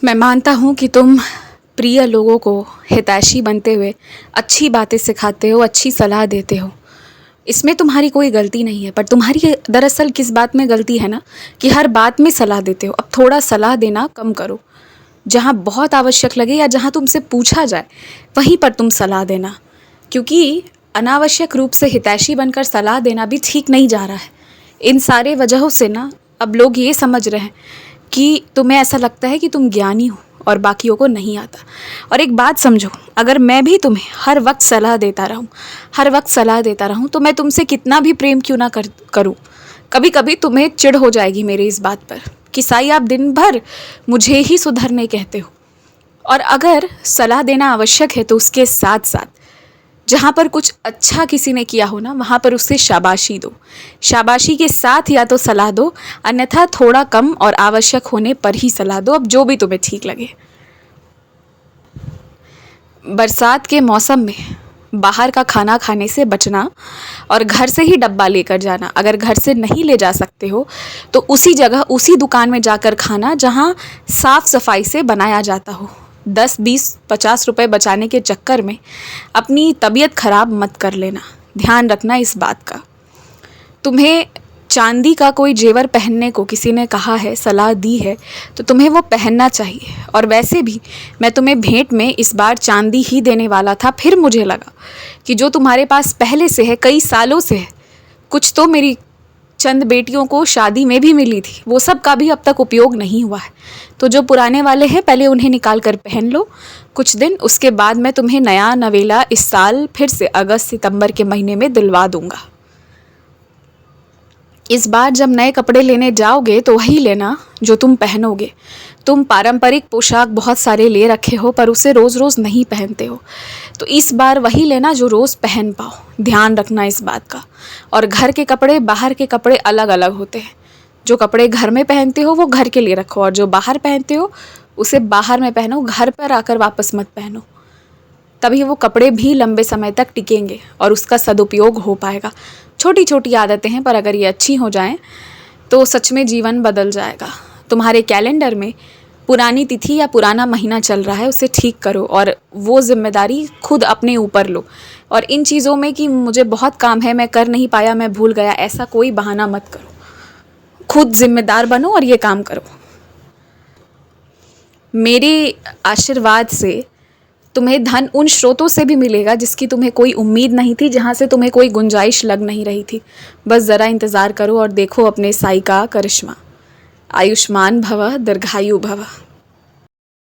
मैं मानता हूँ कि तुम प्रिय लोगों को हितैषी बनते हुए अच्छी बातें सिखाते हो, अच्छी सलाह देते हो। इसमें तुम्हारी कोई गलती नहीं है, पर तुम्हारी दरअसल किस बात में गलती है ना, कि हर बात में सलाह देते हो। अब थोड़ा सलाह देना कम करो। जहाँ बहुत आवश्यक लगे या जहाँ तुमसे पूछा जाए वहीं पर तुम सलाह देना, क्योंकि अनावश्यक रूप से हितैषी बनकर सलाह देना भी ठीक नहीं जा रहा है। इन सारे वजहों से ना अब लोग ये समझ रहे हैं कि तुम्हें ऐसा लगता है कि तुम ज्ञानी हो और बाकियों को नहीं आता। और एक बात समझो, अगर मैं भी तुम्हें हर वक्त सलाह देता रहूं तो मैं तुमसे कितना भी प्रेम क्यों ना करूं, कभी कभी तुम्हें चिढ़ हो जाएगी मेरी इस बात पर कि साई आप दिन भर मुझे ही सुधरने कहते हो। और अगर सलाह देना आवश्यक है तो उसके साथ साथ जहाँ पर कुछ अच्छा किसी ने किया हो ना, वहाँ पर उससे शाबाशी दो। शाबाशी के साथ या तो सलाह दो, अन्यथा थोड़ा कम और आवश्यक होने पर ही सलाह दो, अब जो भी तुम्हें ठीक लगे। बरसात के मौसम में बाहर का खाना खाने से बचना और घर से ही डब्बा लेकर जाना। अगर घर से नहीं ले जा सकते हो तो उसी जगह उसी दुकान में जाकर खाना जहाँ साफ़ सफाई से बनाया जाता हो। 10, 20, 50 रुपए बचाने के चक्कर में अपनी तबीयत ख़राब मत कर लेना। ध्यान रखना इस बात का। तुम्हें चांदी का कोई जेवर पहनने को किसी ने कहा है, सलाह दी है, तो तुम्हें वो पहनना चाहिए। और वैसे भी मैं तुम्हें भेंट में इस बार चांदी ही देने वाला था, फिर मुझे लगा कि जो तुम्हारे पास पहले से है, कई सालों से है, कुछ तो मेरी चंद बेटियों को शादी में भी मिली थी, वो सब का भी अब तक उपयोग नहीं हुआ है। तो जो पुराने वाले हैं पहले उन्हें निकाल कर पहन लो कुछ दिन, उसके बाद मैं तुम्हें नया नवेला इस साल फिर से अगस्त सितंबर के महीने में दिलवा दूंगा। इस बार जब नए कपड़े लेने जाओगे तो वही लेना जो तुम पहनोगे। तुम पारंपरिक पोशाक बहुत सारे ले रखे हो पर उसे रोज़ रोज़ नहीं पहनते हो, तो इस बार वही लेना जो रोज़ पहन पाओ। ध्यान रखना इस बात का। और घर के कपड़े बाहर के कपड़े अलग अलग होते हैं। जो कपड़े घर में पहनते हो वो घर के लिए रखो, और जो बाहर पहनते हो उसे बाहर में पहनो, घर पर आकर वापस मत पहनो। तभी वो कपड़े भी लंबे समय तक टिकेंगे और उसका सदुपयोग हो पाएगा। छोटी छोटी आदतें हैं, पर अगर ये अच्छी हो जाएं तो सच में जीवन बदल जाएगा। तुम्हारे कैलेंडर में पुरानी तिथि या पुराना महीना चल रहा है, उसे ठीक करो और वो जिम्मेदारी खुद अपने ऊपर लो। और इन चीज़ों में कि मुझे बहुत काम है, मैं कर नहीं पाया, मैं भूल गया, ऐसा कोई बहाना मत करो। खुद जिम्मेदार बनो और ये काम करो। मेरे आशीर्वाद से तुम्हें धन उन स्रोतों से भी मिलेगा जिसकी तुम्हें कोई उम्मीद नहीं थी, जहाँ से तुम्हें कोई गुंजाइश लग नहीं रही थी। बस ज़रा इंतज़ार करो और देखो अपने साई का करिश्मा। आयुष्मान भव, दीर्घायु भव।